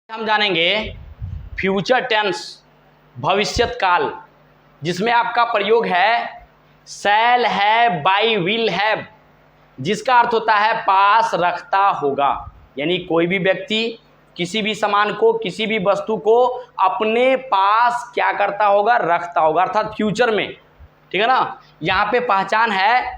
हम जानेंगे future tense, भविष्यत काल, जिसमें आपका प्रयोग है शैल है, बाई विल हैव, जिसका अर्थ होता है पास रखता होगा। यानी कोई भी व्यक्ति किसी भी सामान को, किसी भी वस्तु को अपने पास क्या करता होगा, रखता होगा, अर्थात फ्यूचर में। ठीक है ना। यहाँ पे पहचान है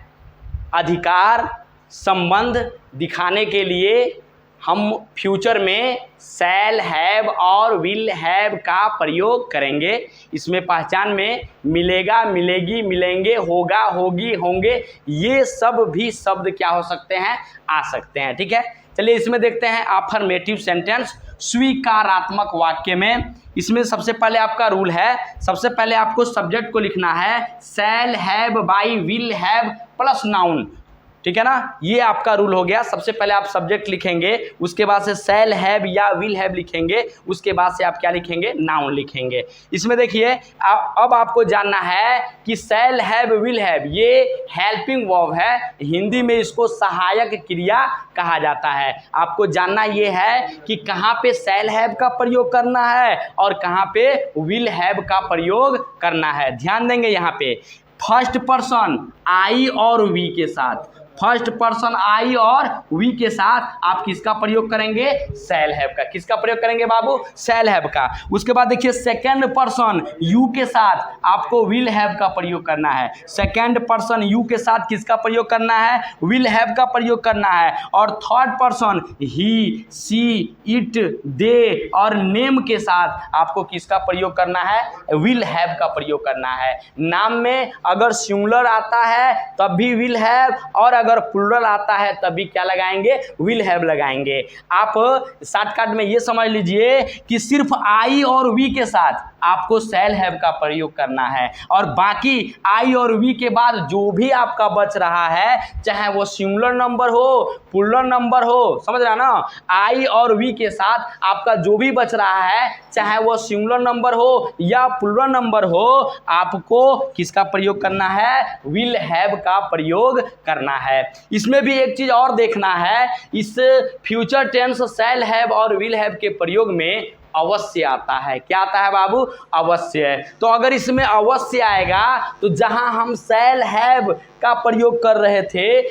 अधिकार, संबंध दिखाने के लिए हम फ्यूचर में शैल हैव और विल हैव का प्रयोग करेंगे। इसमें पहचान में मिलेगा, मिलेगी, मिलेंगे, होगा, होगी, होंगे, ये सब भी शब्द क्या हो सकते हैं, आ सकते हैं। ठीक है, चलिए इसमें देखते हैं अफर्मेटिव सेंटेंस, स्वीकारात्मक वाक्य में। इसमें सबसे पहले आपका रूल है, सबसे पहले आपको सब्जेक्ट को लिखना है shall have by will have plus noun. ठीक है ना, ये आपका रूल हो गया। सबसे पहले आप सब्जेक्ट लिखेंगे, उसके बाद से शैल हैव या विल हैव लिखेंगे, उसके बाद से आप क्या लिखेंगे, नाउन लिखेंगे। इसमें देखिए अब आपको जानना है कि शैल हैव विल हैव ये हेल्पिंग वर्ब है, हिंदी में इसको सहायक क्रिया कहा जाता है। आपको जानना ये है कि कहाँ पे शैल हैव का प्रयोग करना है और कहाँ पे विल हैव का प्रयोग करना है। ध्यान देंगे यहाँ पे फर्स्ट पर्सन आई और वी के साथ, फर्स्ट पर्सन आई और वी के साथ आप किसका प्रयोग करेंगे, शैल हैव का। किसका प्रयोग करेंगे बाबू, शैल हैव का। उसके बाद देखिए सेकंड पर्सन यू के साथ आपको विल हैव का प्रयोग करना है। सेकंड पर्सन यू के साथ किसका प्रयोग करना है, विल हैव का प्रयोग करना है। और third person he, she, it, they और नेम के साथ आपको किसका प्रयोग करना है, विल हैव का प्रयोग करना है। नाम में अगर सिंगुलर आता है तब भी विल हैव, और अगर प्लूरल आता है तभी क्या लगाएंगे, विल हैव लगाएंगे। आप शॉर्टकट में ये समझ लीजिए कि सिर्फ आई और वी के साथ आपको शैल हैव का प्रयोग करना है, और बाकी आई और वी के बाद जो भी आपका बच रहा है, चाहे वो सिंगुलर नंबर हो, प्लूरल नंबर हो, समझ रहा ना, आई और वी के साथ आपका जो भी बच रहा है, चाहे वो सिंगुलर नंबर हो या प्लूरल नंबर हो, आपको किसका प्रयोग करना है, विल हैव का प्रयोग करना है। इसमें भी एक चीज और देखना है, इस फ्यूचर टेंस शैल हैव और विल हैव के प्रयोग में अवश्य आता है। क्या आता है बाबू, अवश्य। तो अगर इसमें अवश्य आएगा तो जहां हम शैल हैव का प्रयोग कर रहे थे,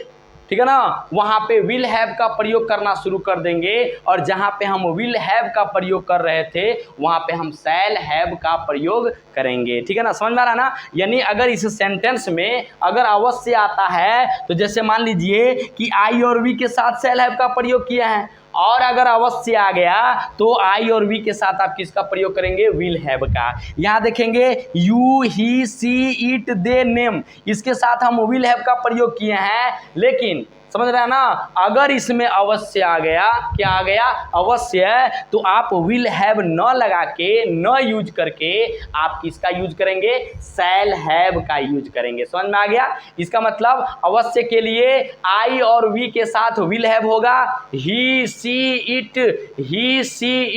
ठीक है ना, वहां पे विल हैव का प्रयोग करना शुरू कर देंगे, और जहां पे हम विल हैव का प्रयोग कर रहे थे वहां पे हम शैल हैव का प्रयोग करेंगे। ठीक है ना, समझ में आ रहा ना। यानी अगर इस सेंटेंस में अगर अवश्य आता है तो जैसे मान लीजिए कि आई और वी के साथ शैल हैव का प्रयोग किया है, और अगर अवश्य आ गया तो आई और वी के साथ आप किसका प्रयोग करेंगे, विल हैव का। यहाँ देखेंगे you, he, she, it, they, name, इसके साथ हम विल हैव का प्रयोग किए हैं, लेकिन समझ रहे हैं ना, अगर इसमें अवश्य आ गया, क्या आ गया, अवश्य, तो आप विल हैव न लगा के, न यूज करके आप किसका यूज करेंगे, शैल हैव का यूज करेंगे। समझ में आ गया। इसका मतलब अवश्य के लिए आई और वी के साथ विल हैव होगा, ही, she,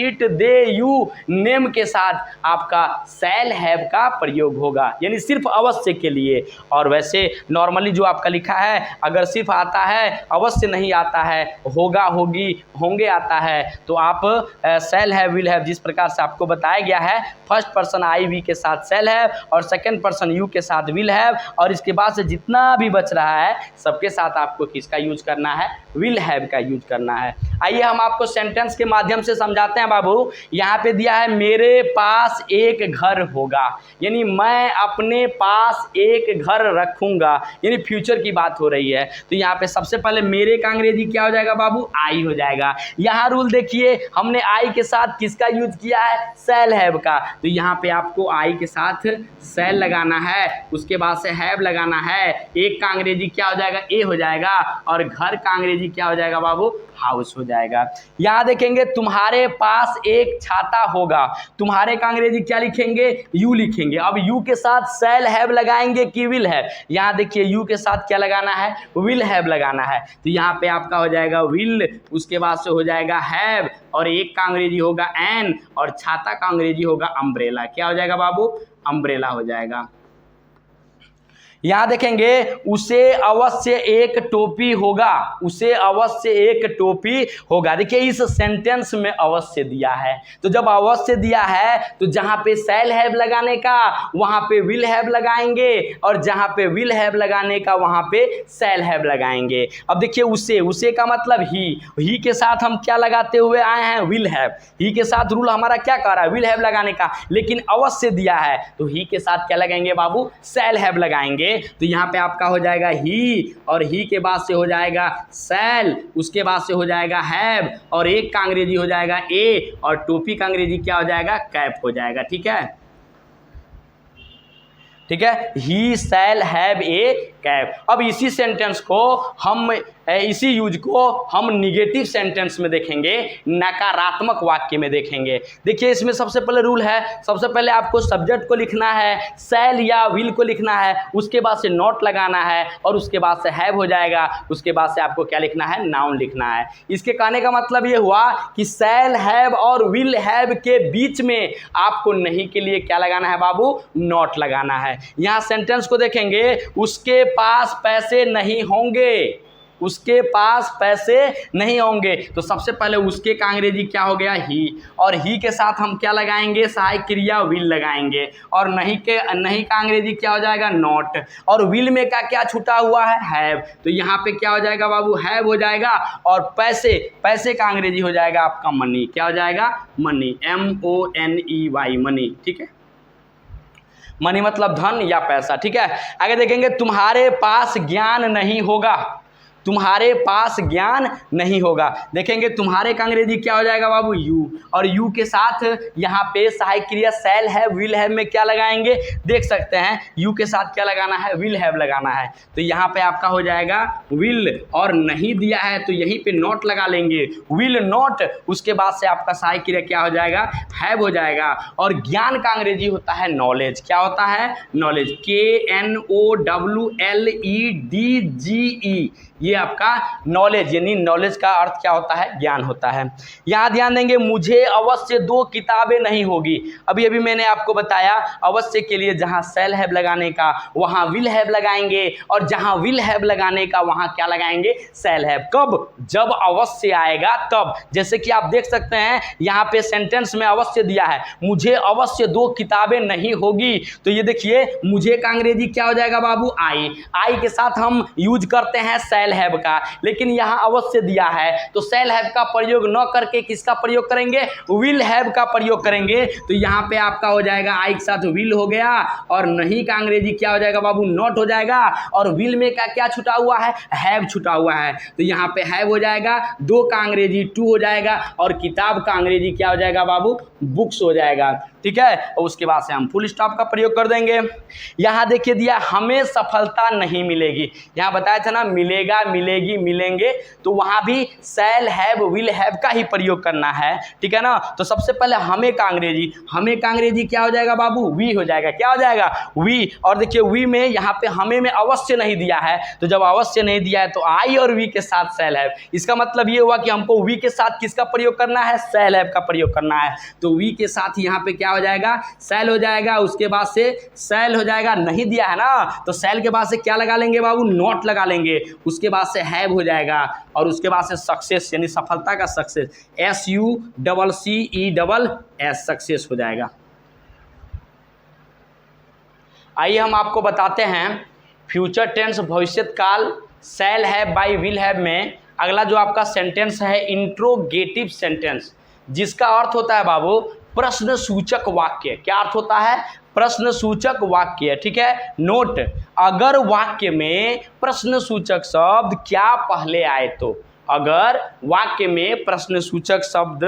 it, they, you, name के साथ आपका शैल हैव का प्रयोग होगा, यानी सिर्फ अवश्य के लिए। और वैसे नॉर्मली जो आपका लिखा है, अगर सिर्फ आता है, अवश्य नहीं आता है, होगा, होगी, होंगे आता है, तो आप शैल हैव, विल हैव, जिस प्रकार से आपको बताया गया है, फर्स्ट पर्सन आई वी के साथ शैल हैव और सेकंड पर्सन यू के साथ विल हैव, और इसके बाद से जितना भी बच रहा है सबके साथ आपको किसका यूज करना है, विल हैव का यूज करना है। आइए हम आपको सेंटेंस के माध्यम से समझाते हैं बाबू। यहाँ पे दिया है मेरे पास एक घर होगा, यानी मैं अपने पास एक घर रखूंगा, यानी फ्यूचर की बात हो रही है। तो यहाँ पे सबसे पहले मेरे का अंग्रेजी क्या हो जाएगा बाबू, आई हो जाएगा। यहाँ रूल देखिए, हमने आई के साथ किसका यूज किया है, शैल हैव का, तो यहाँ पे आपको आई के साथ शैल लगाना है, उसके बाद से हैव लगाना है। एक का अंग्रेजी क्या हो जाएगा, ए हो जाएगा, और घर का अंग्रेजी क्या हो जाएगा बाबू, हाउस हो जाएगा। यहाँ देखेंगे तुम्हारे पास एक छाता होगा, तुम्हारे का अंग्रेजी क्या लिखेंगे, यू लिखेंगे। अब यू के साथ शैल हैव लगाएंगे कि विल हैव, यहाँ देखिए यू के साथ क्या लगाना है, विल हैव लगाना है। तो यहाँ पे आपका हो जाएगा विल, उसके बाद से हो जाएगा हैव, और एक का अंग्रेजी होगा एन, और छाता का अंग्रेजी होगा अम्ब्रेला। क्या हो जाएगा बाबू, अम्ब्रेला हो जाएगा। यहां देखेंगे उसे अवश्य एक टोपी होगा, उसे अवश्य एक टोपी होगा। देखिए इस सेंटेंस में अवश्य दिया है, तो जब अवश्य दिया है तो जहां पे शैल हैव लगाने का वहां पे विल हैव लगाएंगे, और जहां पे विल हैव लगाने का वहां पे शैल हैव लगाएंगे। अब देखिए उसे का मतलब ही के साथ हम क्या लगाते हुए आए हैं, विल हैव। ही के साथ रूल हमारा क्या कर रहा है, विल हैव लगाने का, लेकिन अवश्य दिया है तो ही के साथ क्या लगाएंगे बाबू, शैल हैव लगाएंगे। तो यहाँ पे आपका हो जाएगा ही, और ही के बाद से हो जाएगा शैल, उसके बाद से हो जाएगा हैव, और एक का अंग्रेजी हो जाएगा ए, और टोपी का अंग्रेजी क्या हो जाएगा, कैप हो जाएगा। ठीक है, ठीक है, ही शैल हैव ए कैप। अब इसी सेंटेंस को हम इसी यूज को हम निगेटिव सेंटेंस में देखेंगे, नकारात्मक वाक्य में देखेंगे। देखिए इसमें सबसे पहले रूल है, सबसे पहले आपको सब्जेक्ट को लिखना है, शैल या विल को लिखना है, उसके बाद से नॉट लगाना है, और उसके बाद से हैव हो जाएगा, उसके बाद से आपको क्या लिखना है, नाउन लिखना है। इसके कहने का मतलब ये हुआ कि शैल हैव और विल हैव के बीच में आपको नहीं के लिए क्या लगाना है बाबू, नॉट लगाना है। यहाँ सेंटेंस को देखेंगे, उसके पास पैसे नहीं होंगे, उसके पास पैसे नहीं होंगे, तो सबसे पहले उसके का अंग्रेजी क्या हो गया, ही, और ही के साथ हम क्या लगाएंगे, सहायक क्रिया विल लगाएंगे, और नहीं का अंग्रेजी क्या हो जाएगा, नॉट, और विल में क्या छूटा हुआ है, हैव, तो यहाँ पे क्या हो जाएगा बाबू, हैव हो जाएगा, और पैसे का अंग्रेजी हो जाएगा आपका मनी, क्या हो जाएगा, मनी, MONEY, मनी। ठीक है, मनी मतलब धन या पैसा। ठीक है, आगे देखेंगे, तुम्हारे पास ज्ञान नहीं होगा, तुम्हारे पास ज्ञान नहीं होगा। देखेंगे तुम्हारे का अंग्रेजी क्या हो जाएगा बाबू, यू, और यू के साथ यहाँ पे सहायक क्रिया शैल हैव विल हैव में क्या लगाएंगे, देख सकते हैं यू के साथ क्या लगाना है, विल हैव लगाना है, तो यहाँ पे आपका हो जाएगा विल, और नहीं दिया है तो यहीं पे नॉट लगा लेंगे, विल नॉट, उसके बाद से आपका सहायक क्रिया क्या हो जाएगा, हैव हो जाएगा। और ज्ञान का अंग्रेजी होता है नॉलेज, क्या होता है, नॉलेज, KNOWLEDGE, ये आपका नॉलेज, यानी नॉलेज का अर्थ क्या होता है, ज्ञान होता है। यहाँ ध्यान देंगे, मुझे अवश्य 2 किताबें नहीं होगी। अभी मैंने आपको बताया अवश्य के लिए जहाँ शैल हैव लगाने का वहाँ विल हैव लगाएंगे, और जहाँ विल हैव लगाने का वहाँ क्या लगाएंगे, शैल हैव। कब, जब अवश्य आएगा तब। जैसे कि आप देख सकते हैं यहाँ पे सेंटेंस में अवश्य दिया है, मुझे अवश्य 2 किताबें नहीं होगी, तो ये देखिए मुझे का अंग्रेजी क्या हो जाएगा बाबू, आई के साथ हम यूज करते हैं शैल हैव का, लेकिन यहाँ अवश्य दिया है तो शैल हैव का प्रयोग न करके किसका प्रयोग करेंगे, विल हैव का प्रयोग करेंगे। तो यहाँ पे आपका हो जाएगा आई के साथ विल हो गया, और नहीं का अंग्रेजी क्या हो जाएगा बाबू, नॉट हो जाएगा, और विल में का क्या छुटा हुआ है, हैव छुटा हुआ है, तो यहाँ पे हैव हो जाएगा, 2 का अंग्रेजी 2 हो जाएगा, और किताब का अंग्रेजी क्या हो जाएगा बाबू, बुक्स हो जाएगा। ठीक है, और उसके बाद से हम फुल स्टॉप का प्रयोग कर देंगे। यहाँ देखिए दिया, हमें सफलता नहीं मिलेगी, यहाँ बताया था ना मिलेगा, मिलेगी, मिलेंगे, तो वहाँ भी शैल हैव विल हैव का ही प्रयोग करना है। ठीक है ना, तो सबसे पहले हमें का अंग्रेजी क्या हो जाएगा बाबू, वी हो जाएगा, क्या हो जाएगा, वी। और देखिए वी में यहाँ पे हमें में अवश्य नहीं दिया है, तो जब अवश्य नहीं दिया है तो आई और वी के साथ शैल हैव। इसका मतलब ये हुआ कि हमको वी के साथ किसका प्रयोग करना है, शैल हैव का प्रयोग करना है, तो वी के साथ यहाँ पे क्या हो जाएगा, शैल हो जाएगा, उसके बाद से शैल हो जाएगा, नहीं दिया है ना तो शैल के बाद से क्या लगा लेंगे बाबू, नॉट लगा लेंगे, उसके बाद से हैव हो जाएगा, और उसके बाद से सक्सेस यानी सफलता का सक्सेस, SUCCESS, सक्सेस हो जाएगा। आइए हम आपको बताते हैं फ्यूचर टेंस भविष्यत काल shall have by will have में अगला जो आपका सेंटेंस है इंट्रोगेटिव सेंटेंस, जिसका अर्थ होता है बाबू प्रश्न सूचक वाक्य। क्या अर्थ होता है, प्रश्न सूचक वाक्य। ठीक है, नोट, अगर वाक्य में प्रश्न सूचक शब्द क्या पहले आए तो, अगर वाक्य में प्रश्न सूचक शब्द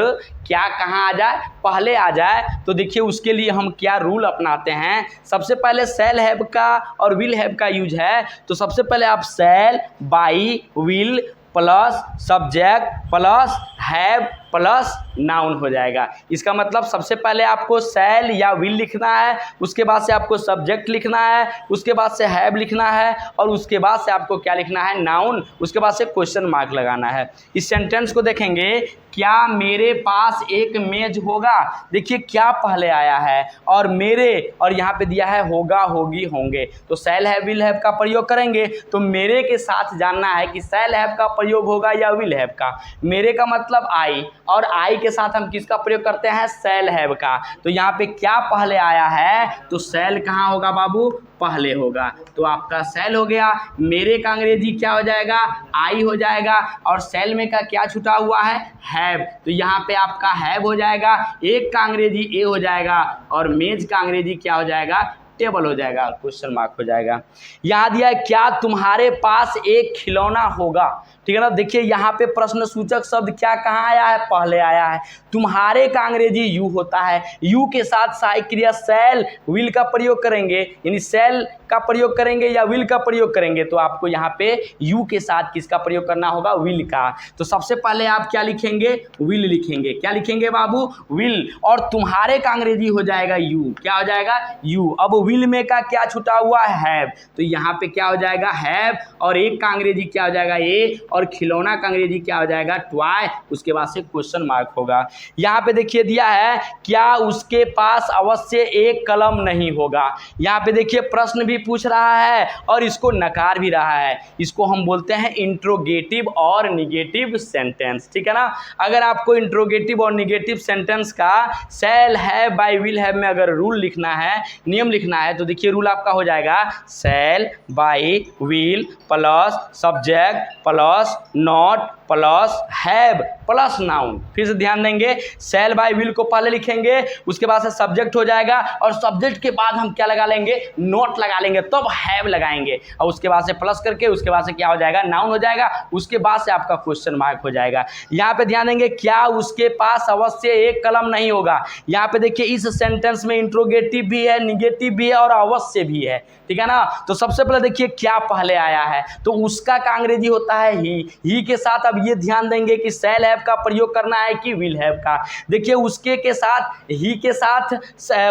क्या कहाँ आ जाए, पहले आ जाए, तो देखिए उसके लिए हम क्या रूल अपनाते हैं। सबसे पहले शैल हैव का और विल हैव का यूज है, तो सबसे पहले आप shall by will plus subject plus have plus noun हो जाएगा। इसका मतलब सबसे पहले आपको शैल या विल लिखना है, उसके बाद से आपको सब्जेक्ट लिखना है, उसके बाद से हैव लिखना है, और उसके बाद से आपको क्या लिखना है, नाउन, उसके बाद से क्वेश्चन मार्क लगाना है। इस सेंटेंस को देखेंगे, क्या मेरे पास एक मेज होगा। देखिए क्या पहले आया है, और मेरे, और यहाँ पे दिया है होगा, होगी, होंगे, तो शैल हैव विल हैव का प्रयोग करेंगे। तो मेरे के साथ जानना है कि शैल हैव का प्रयोग होगा या विल हैव का। मेरे का मतलब आई, और आई के साथ हम किसका प्रयोग करते हैं, शैल हैव का। तो यहाँ पे क्या पहले आया है, तो शैल कहाँ होगा बाबू, पहले होगा, तो आपका शैल हो गया। मेरे का अंग्रेजी क्या हो जाएगा, आई हो जाएगा, और शैल में का क्या छुटा हुआ है, हैव, तो यहाँ पे आपका हैव हो जाएगा। एक का अंग्रेजी ए हो जाएगा, और मेज का अंग्रेजी क्या हो जाएगा, टेबल हो जाएगा, क्वेश्चन मार्क हो जाएगा। यहाँ दिया है, क्या तुम्हारे पास एक खिलौना होगा। ठीक है ना, देखिए यहाँ पे प्रश्न सूचक शब्द क्या कहाँ आया है, पहले आया है। तुम्हारे का अंग्रेजी यू होता है, यू के साथ सहायक क्रिया शैल विल का प्रयोग करेंगे, यानी शैल का प्रयोग करेंगे या विल का प्रयोग करेंगे, तो आपको यहाँ पे यू के साथ किसका प्रयोग करना होगा, विल का। तो सबसे पहले आप क्या लिखेंगे, विल लिखेंगे। क्या लिखेंगे बाबू, विल, और तुम्हारे का अंग्रेजी हो जाएगा यू, क्या हो जाएगा, यू। अब विल में का क्या छुटा हुआ है, हैव, तो यहाँ पे क्या हो जाएगा, हैव, और एक का अंग्रेजी क्या हो जाएगा, ए, और खिलौना का अंग्रेजी क्या हो जाएगा, टॉय, उसके बाद से क्वेश्चन मार्क होगा। यहाँ पे देखिए दिया है, क्या उसके पास अवश्य एक कलम नहीं होगा। यहाँ पे देखिए प्रश्न भी पूछ रहा है और इसको नकार भी रहा है। इसको हम बोलते हैं इंट्रोगेटिव और निगेटिव सेंटेंस। ठीक है ना, अगर आपको इंट्रोगेटिव और निगेटिव सेंटेंस का shall have by will have में अगर रूल लिखना है, नियम लिखना है, तो देखिए रूल आपका हो जाएगा, shall by will plus subject plus not plus have plus noun. फिर से ध्यान देंगे, शैल बाय विल को पहले लिखेंगे, उसके बाद से सब्जेक्ट हो जाएगा, और सब्जेक्ट के बाद हम क्या लगा लेंगे, नॉट लगा लेंगे, तब हैव लगाएंगे, और उसके बाद से प्लस करके उसके बाद से क्या हो जाएगा, नाउन हो जाएगा, उसके बाद से आपका क्वेश्चन मार्क हो जाएगा। यहाँ पे ध्यान देंगे, क्या उसके पास अवश्य एक कलम नहीं होगा। यहाँ पे देखिए इस सेंटेंस में इंट्रोगेटिव भी है, निगेटिव भी है, और अवश्य भी है। ठीक है ना, तो सबसे पहले देखिए क्या पहले आया है, तो उसका का अंग्रेजी होता है ही के साथ अब ये ध्यान देंगे कि शैल हैव का प्रयोग करना है कि विल हैव का। देखिए उसके के साथ, ही के साथ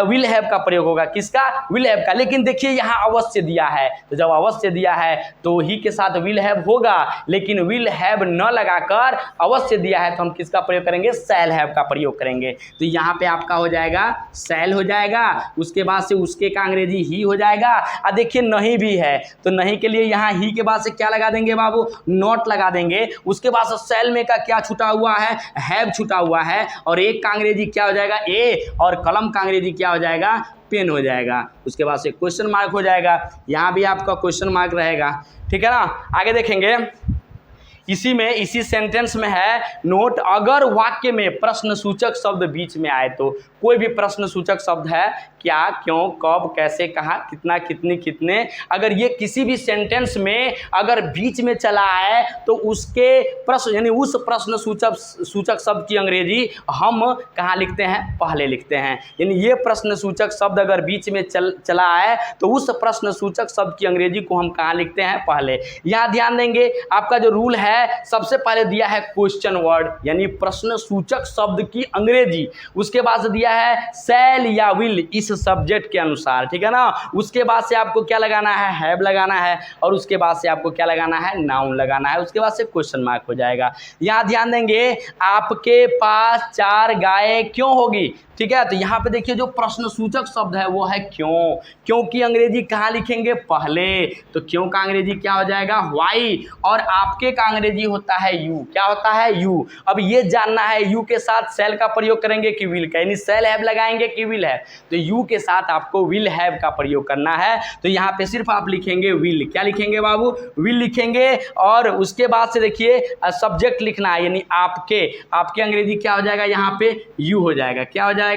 विल हैव का प्रयोग होगा, किसका, विल हैव का। लेकिन देखिए यहाँ अवश्य दिया है, तो जब अवश्य दिया है तो ही के साथ विल हैव होगा, लेकिन विल हैव न लगाकर अवश्य दिया है तो हम किसका प्रयोग करेंगे, शैल हैव का प्रयोग करेंगे। तो यहाँ पे आपका हो जाएगा शैल हो जाएगा, उसके बाद से उसके का अंग्रेजी ही हो जाएगा। देखिए नहीं भी है, तो नहीं के लिए यहाँ ही के बाद से क्या लगा देंगे बाबू, नॉट लगा देंगे। उसके बाद से शैल में का क्या छुटा हुआ है, हैव छुटा हुआ है, और एक का अंग्रेजी क्या हो जाएगा, ए, और कलम का अंग्रेजी क्या हो जाएगा, पेन हो जाएगा। उसके बाद से क्वेश्चन मार्क हो जाएगा, यहाँ भी आपका क्वेश्चन मार्क रहेगा। ठीक है ना, आगे देखेंगे, इसी में, इसी सेंटेंस में है नोट, अगर वाक्य में प्रश्न सूचक शब्द बीच में आए, तो कोई भी प्रश्न सूचक शब्द है, क्या, क्यों, कब, कैसे, कहाँ, कितना, कितनी, कितने, अगर ये किसी भी सेंटेंस में अगर बीच में चला आए तो उसके प्रश्न, यानी उस प्रश्न सूचक शब्द की अंग्रेजी हम कहाँ लिखते हैं, पहले लिखते हैं। यानी ये प्रश्न सूचक शब्द अगर बीच में चला आए तो उस प्रश्न सूचक शब्द की अंग्रेजी को हम कहाँ लिखते हैं, पहले। यहाँ ध्यान देंगे, आपका जो रूल है, सबसे पहले दिया है क्वेश्चन वर्ड, यानी प्रश्न सूचक शब्द की अंग्रेजी, उसके बाद से दिया है शैल या विल इस सब्जेक्ट के अनुसार। ठीक है ना, उसके बाद से आपको क्या लगाना है, हैव लगाना है, और उसके बाद से आपको क्या लगाना है, नाउन लगाना है, उसके बाद से क्वेश्चन मार्क हो जाएगा। यहाँ ध्यान देंगे, आपके पास 4 गायें क्यों होगी। ठीक है, तो यहाँ पे देखिए जो प्रश्न सूचक शब्द है वो है क्यों। क्यों की अंग्रेजी कहाँ लिखेंगे, पहले, तो क्यों का अंग्रेजी क्या हो जाएगा, व्हाई, और आपके का अंग्रेजी होता है यू, क्या होता है, यू। अब ये जानना है यू के साथ शैल का प्रयोग करेंगे कि विल का, यानी शैल हैव लगाएंगे कि विल हैव, तो यू के साथ आपको विल हैव का प्रयोग करना है। तो यहाँ पे सिर्फ आप लिखेंगे विल, क्या लिखेंगे बाबू, विल लिखेंगे, और उसके बाद से देखिए सब्जेक्ट लिखना है, यानी आपके अंग्रेजी क्या हो जाएगा, यहाँ पे यू हो जाएगा, क्या हो जाएगा,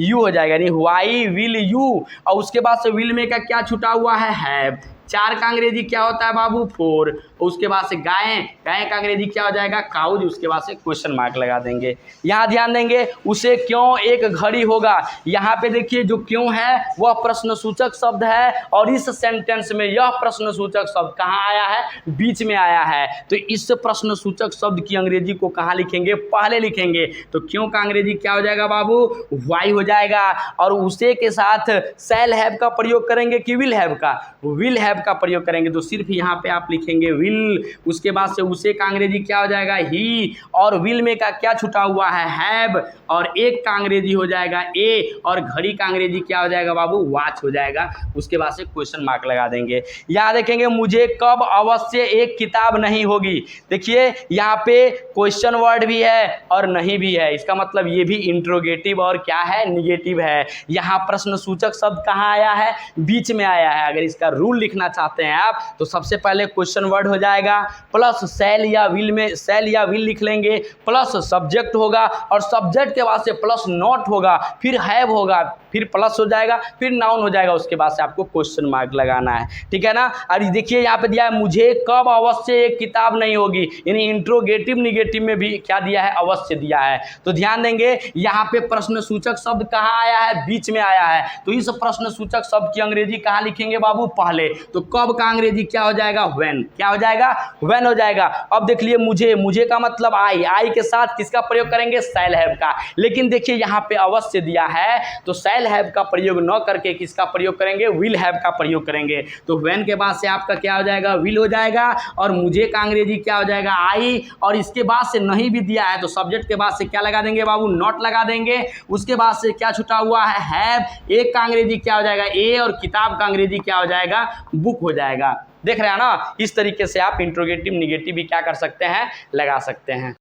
यू हो जाएगा, यानी व्हाई विल यू, और उसके बाद से विल में का क्या छुटा हुआ है, हैव। 4 का अंग्रेजी क्या होता है बाबू, 4, उसके बाद से गायें, गाय का अंग्रेजी क्या हो जाएगा, काउज, उसके बाद से क्वेश्चन मार्क लगा देंगे। यहाँ ध्यान देंगे, उसे क्यों एक घड़ी होगा। यहाँ पे देखिए जो क्यों है वह प्रश्नसूचक शब्द है, और इस सेंटेंस में यह प्रश्नसूचक शब्द कहाँ आया है, बीच में आया है। तो इस प्रश्नसूचक शब्द की अंग्रेजी को कहाँ लिखेंगे, पहले लिखेंगे। तो क्यों का अंग्रेजी क्या हो जाएगा बाबू, वाई हो जाएगा। और उसे के साथ शैल हैव का प्रयोग करेंगे कि विल हैव का, विल हैव का प्रयोग करेंगे। तो सिर्फ यहाँ पे आप लिखेंगे विल, उसके बाद से उसे का अंग्रेजी क्या हो जाएगा, ही, और विल में का क्या छुटा हुआ है, हैव, और एक का अंग्रेजी हो जाएगा ए, और घड़ी का अंग्रेजी क्या हो जाएगा बाबू, वॉच हो जाएगा। उसके बाद से क्वेश्चन मार्क लगा देंगे। यहाँ देखेंगे मुझे कब अवश्य एक किताब नहीं होगी। देखिए यहाँ पे क्वेश्चन वर्ड भी है और नहीं भी है, इसका मतलब ये भी इंट्रोगेटिव और क्या है, निगेटिव है। यहाँ प्रश्नसूचक शब्द कहाँ आया है, बीच में आया है। अगर इसका रूल लिखना चाहते हैं आप तो सबसे पहले क्वेश्चन वर्ड हो जाएगा, प्लस शैल या विल में शैल या विल लिख लेंगे, प्लस सब्जेक्ट होगा, और सब्जेक्ट के बाद से प्लस नॉट होगा, फिर हैव होगा, फिर प्लस हो जाएगा, फिर नाउन हो जाएगा। उसके बाद से आपको क्वेश्चन मार्क लगाना है, ठीक है ना। और देखिए यहाँ पे दिया है मुझे कब अवश्य एक किताब नहीं होगी, यानी इंट्रोगेटिव निगेटिव में भी क्या दिया है, अवश्य दिया है। तो ध्यान देंगे यहाँ पे प्रश्नसूचक शब्द कहाँ आया है, बीच में आया है। तो इस प्रश्नसूचक शब्द की अंग्रेजी कहाँ लिखेंगे बाबू, पहले। तो कब का अंग्रेजी क्या हो जाएगा, व्हेन, क्या हो जाएगा, व्हेन हो जाएगा। अब देख लिए मुझे, मुझे का मतलब आई, आई के साथ किसका प्रयोग करेंगे, शैल हैव का। लेकिन देखिए यहाँ पे अवश्य दिया है तो शैल हैव का प्रयोग न करके किसका प्रयोग करेंगे, विल हैव का प्रयोग करेंगे। तो व्हेन के बाद से आपका क्या हो जाएगा, विल हो जाएगा, और मुझे का अंग्रेजी क्या हो जाएगा, आई, और इसके बाद से नहीं भी दिया है तो सब्जेक्ट के बाद से क्या लगा देंगे बाबू, नॉट लगा देंगे। उसके बाद से क्या छुटा हुआ है, हैव, एक का अंग्रेजी क्या हो जाएगा, ए, और किताब का अंग्रेजी क्या हो जाएगा, बुक हो जाएगा। देख रहे हैं ना, इस तरीके से आप इंट्रोगेटिव निगेटिव भी क्या कर सकते हैं, लगा सकते हैं।